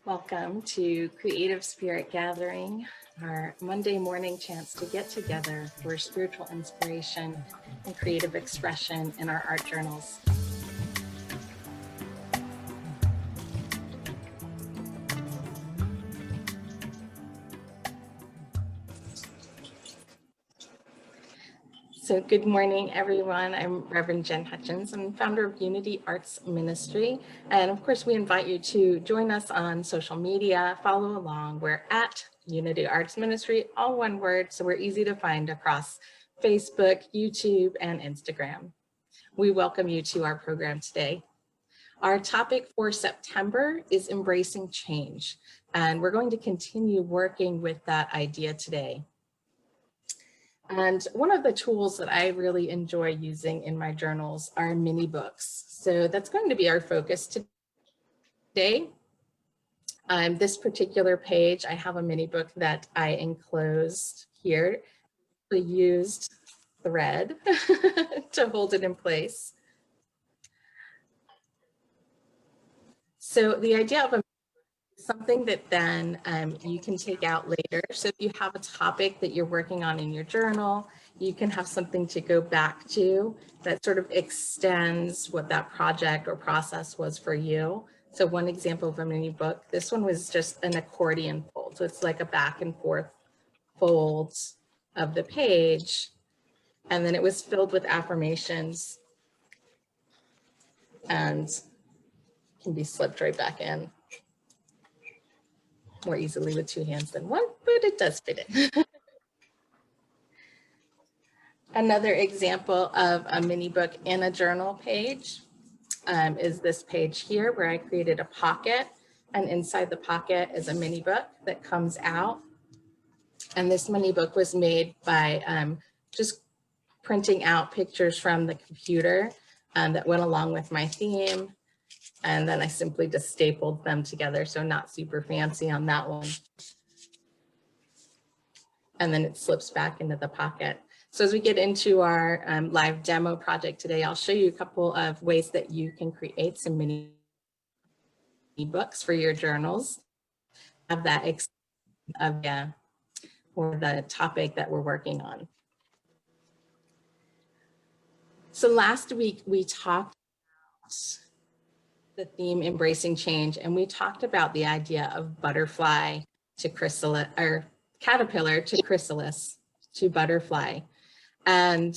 Welcome to Creative Spirit Gathering, our Monday morning chance to get together for spiritual inspiration and creative expression in our art journals. So good morning, everyone. I'm Reverend Jen Hutchins. I'm founder of Unity Arts Ministry. And of course, we invite you to join us on social media, follow along. We're at Unity Arts Ministry, all one word, so we're easy to find across Facebook, YouTube, and Instagram. We welcome you to our program today. Our topic for September is embracing change, and we're going to continue working with that idea today. And one of the tools that I really enjoy using in my journals are MiniBooks. So that's going to be our focus today. This particular page, I have a MiniBook that I enclosed here. I used thread to hold it in place. So the idea of something that then you can take out later. So if you have a topic that you're working on in your journal, you can have something to go back to that sort of extends what that project or process was for you. So one example of a mini book, this one was just an accordion fold. So it's like a back and forth fold of the page. And then it was filled with affirmations and can be slipped right back in more easily with two hands than one, but it does fit in. Another example of a mini book in a journal page is this page here where I created a pocket, and inside the pocket is a mini book that comes out. And this mini book was made by just printing out pictures from the computer that went along with my theme. And then I simply just stapled them together, so not super fancy on that one. And then it slips back into the pocket. So as we get into our live demo project today, I'll show you a couple of ways that you can create some mini books for your journals. Have that for the topic that we're working on. So last week we talked about the theme embracing change, and we talked about the idea of butterfly to chrysalis, or caterpillar to chrysalis to butterfly. And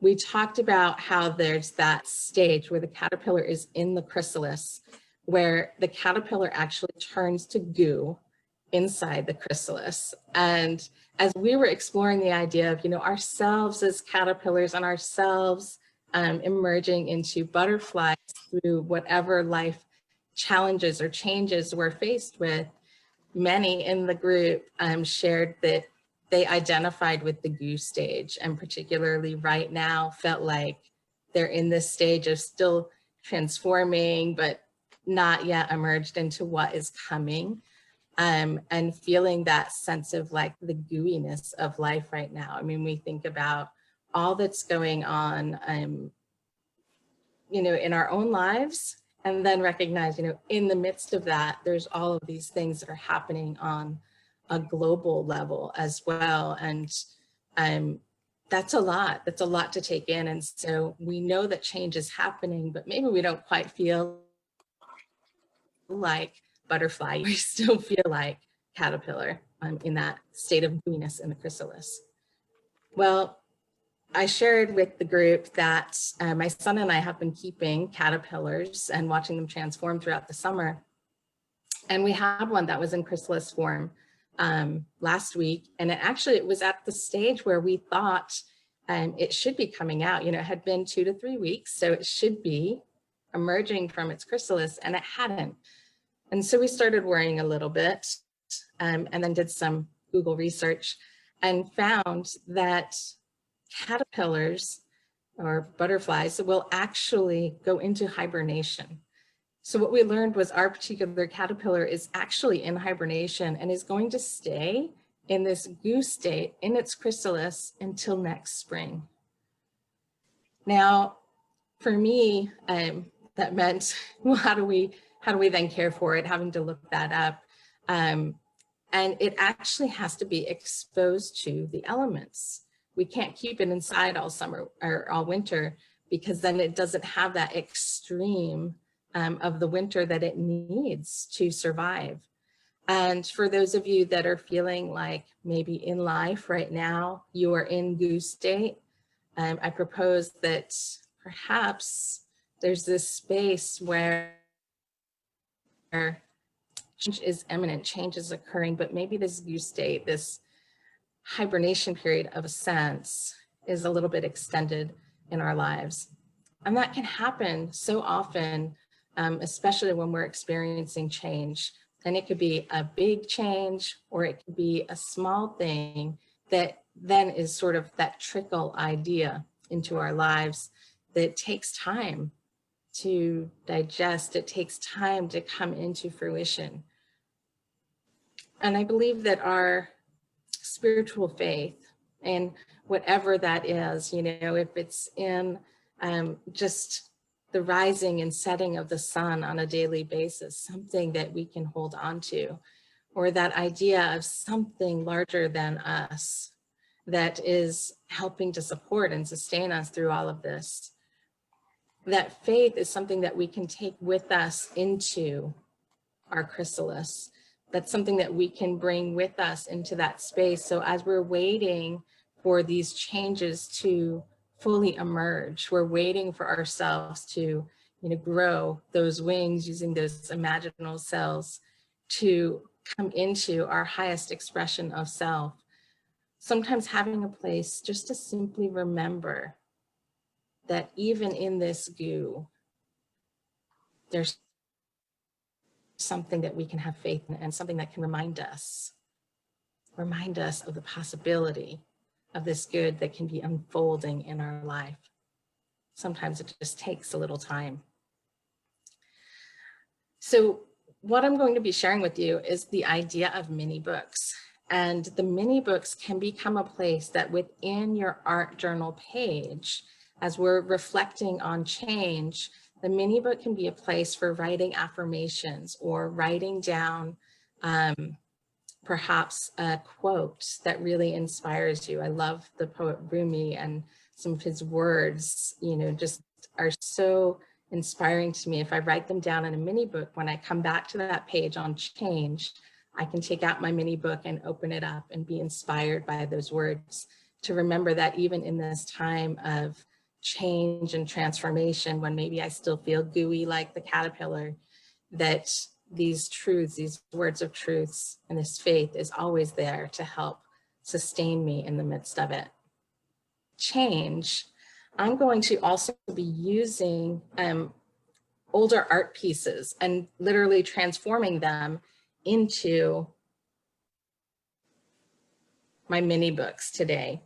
we talked about how there's that stage where the caterpillar is in the chrysalis, where the caterpillar actually turns to goo inside the chrysalis. And as we were exploring the idea of, ourselves as caterpillars and ourselves emerging into butterflies through whatever life challenges or changes we're faced with, many in the group shared that they identified with the goo stage, and particularly right now felt like they're in this stage of still transforming, but not yet emerged into what is coming, and feeling that sense of like the gooiness of life right now. I mean, we think about all that's going on, in our own lives, and then recognize, in the midst of that, there's all of these things that are happening on a global level as well. And that's a lot to take in. And so we know that change is happening, but maybe we don't quite feel like butterfly. We still feel like caterpillar in that state of gooiness in the chrysalis. Well, I shared with the group that my son and I have been keeping caterpillars and watching them transform throughout the summer. And we had one that was in chrysalis form last week. And it was at the stage where we thought it should be coming out. It had been 2 to 3 weeks, so it should be emerging from its chrysalis, and it hadn't. And so we started worrying a little bit and then did some Google research and found that caterpillars or butterflies will actually go into hibernation. So what we learned was our particular caterpillar is actually in hibernation and is going to stay in this goo state in its chrysalis until next spring. Now, for me, that meant, well, how do we how do we then care for it, having to look that up. And it actually has to be exposed to the elements. We can't keep it inside all summer or all winter, because then it doesn't have that extreme of the winter that it needs to survive. And for those of you that are feeling like maybe in life right now, you are in goose state, I propose that perhaps there's this space where change is imminent, change is occurring, but maybe this goose state, this hibernation period of a sense, is a little bit extended in our lives. And that can happen so often, especially when we're experiencing change. And it could be a big change, or it could be a small thing that then is sort of that trickle idea into our lives that takes time to digest. It takes time to come into fruition. And I believe that our spiritual faith, and whatever that is, if it's in just the rising and setting of the sun on a daily basis, something that we can hold on to, or that idea of something larger than us that is helping to support and sustain us through all of this. That faith is something that we can take with us into our chrysalis. That's something that we can bring with us into that space. So as we're waiting for these changes to fully emerge, we're waiting for ourselves to, grow those wings using those imaginal cells to come into our highest expression of self. Sometimes having a place just to simply remember that even in this goo, there's something that we can have faith in, and something that can remind us of the possibility of this good that can be unfolding in our life. Sometimes it just takes a little time. So what I'm going to be sharing with you is the idea of mini books. And the mini books can become a place that within your art journal page, as we're reflecting on change, the mini book can be a place for writing affirmations, or writing down perhaps a quote that really inspires you. I love the poet Rumi, and some of his words, just are so inspiring to me. If I write them down in a mini book, when I come back to that page on change, I can take out my mini book and open it up and be inspired by those words, to remember that even in this time of change and transformation, when maybe I still feel gooey like the caterpillar, that these truths, these words of truths, and this faith is always there to help sustain me in the midst of it. Change, I'm going to also be using older art pieces and literally transforming them into my mini books today.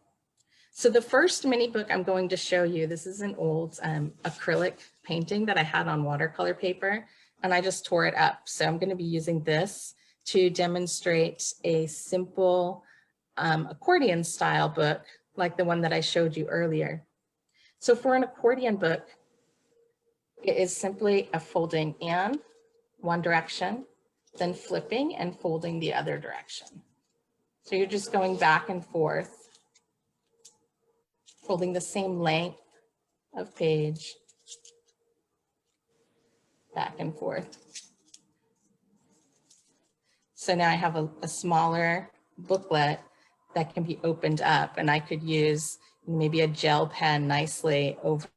So the first mini book I'm going to show you, this is an old acrylic painting that I had on watercolor paper, and I just tore it up. So I'm going to be using this to demonstrate a simple accordion style book like the one that I showed you earlier. So for an accordion book, it is simply a folding in one direction, then flipping and folding the other direction. So you're just going back and forth, folding the same length of page, back and forth. So now I have a smaller booklet that can be opened up, and I could use maybe a gel pen nicely over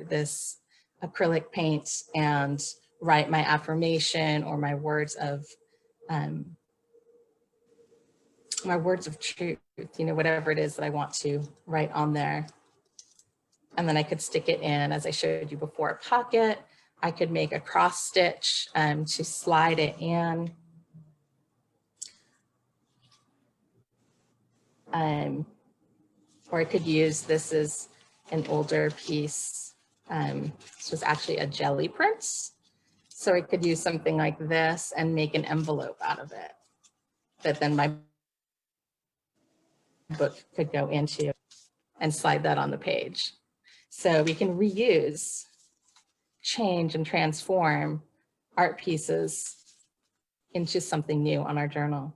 this acrylic paint and write my affirmation or my words of truth, whatever it is that I want to write on there. And then I could stick it in, as I showed you before, a pocket. I could make a cross stitch to slide it in. Or I could use, this is an older piece. This was actually a jelly print. So I could use something like this and make an envelope out of it that then my book could go into, and slide that on the page. So we can reuse, change, and transform art pieces into something new on our journal.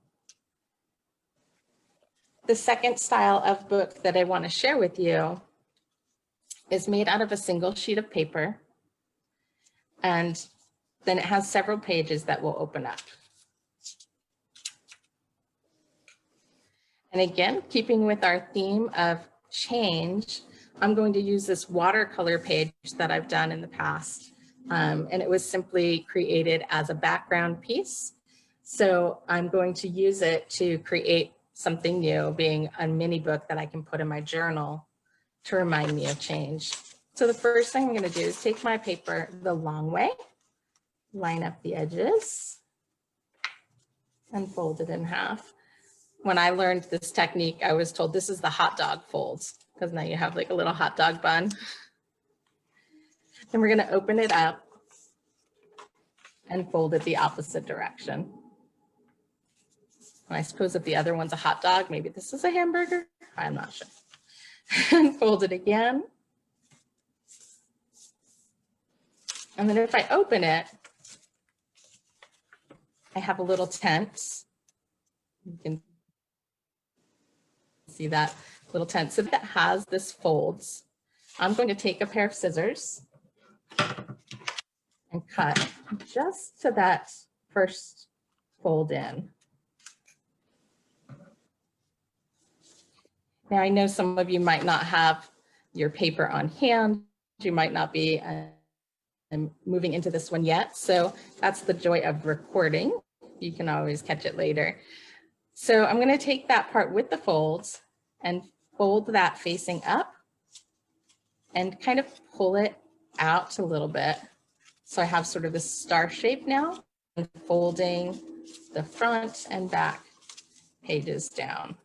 The second style of book that I want to share with you is made out of a single sheet of paper, and then it has several pages that will open up. And again, keeping with our theme of change, I'm going to use this watercolor page that I've done in the past. And it was simply created as a background piece. So I'm going to use it to create something new, being a mini book that I can put in my journal to remind me of change. So the first thing I'm going to do is take my paper the long way, line up the edges, and fold it in half. When I learned this technique, I was told this is the hot dog folds, because now you have like a little hot dog bun. Then we're going to open it up and fold it the opposite direction. And I suppose if the other one's a hot dog, maybe this is a hamburger. I'm not sure. And fold it again. And then if I open it, I have a little tent. You can see that little tent. So that has this folds. I'm going to take a pair of scissors and cut just to that first fold in. Now I know some of you might not have your paper on hand. You might not be moving into this one yet. So that's the joy of recording. You can always catch it later. So I'm going to take that part with the folds and fold that facing up and kind of pull it out a little bit. So I have sort of this star shape now, and folding the front and back pages down.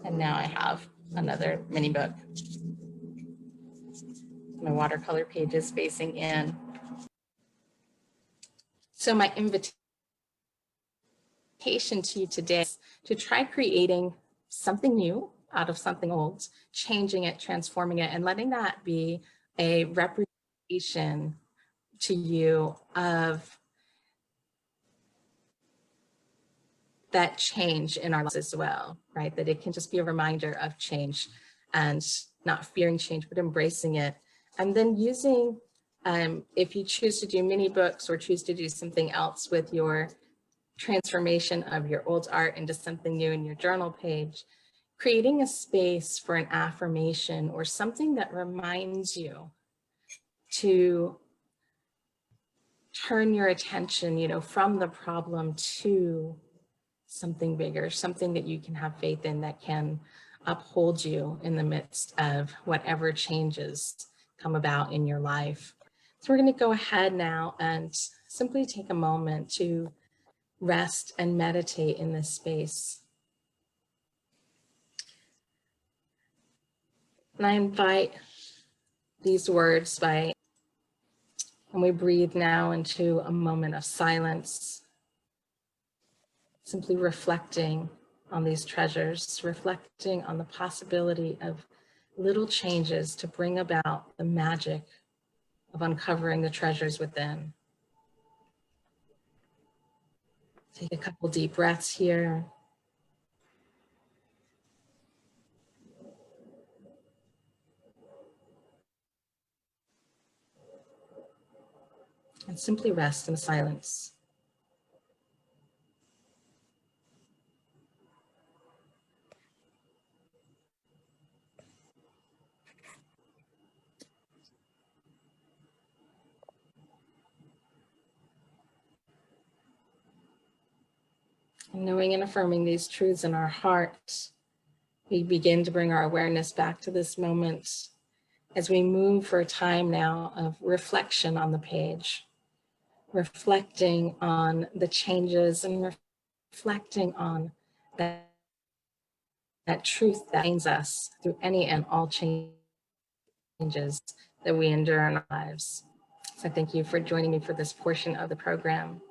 And now I have another mini book. My watercolor pages facing in. So my invitation to you today is to try creating something new out of something old, changing it, transforming it, and letting that be a representation to you of that change in our lives as well, right? That it can just be a reminder of change and not fearing change, but embracing it. And then using, if you choose to do mini books or choose to do something else with your transformation of your old art into something new in your journal page, creating a space for an affirmation or something that reminds you to turn your attention, from the problem to something bigger, something that you can have faith in that can uphold you in the midst of whatever changes come about in your life. So we're going to go ahead now and simply take a moment to rest and meditate in this space. And I invite these words and we breathe now into a moment of silence, simply reflecting on these treasures, reflecting on the possibility of little changes to bring about the magic of uncovering the treasures within. Take a couple deep breaths here. And simply rest in silence. And knowing and affirming these truths in our hearts, we begin to bring our awareness back to this moment as we move for a time now of reflection on the page, reflecting on the changes and reflecting on that truth that guides us through any and all changes that we endure in our lives. So thank you for joining me for this portion of the program.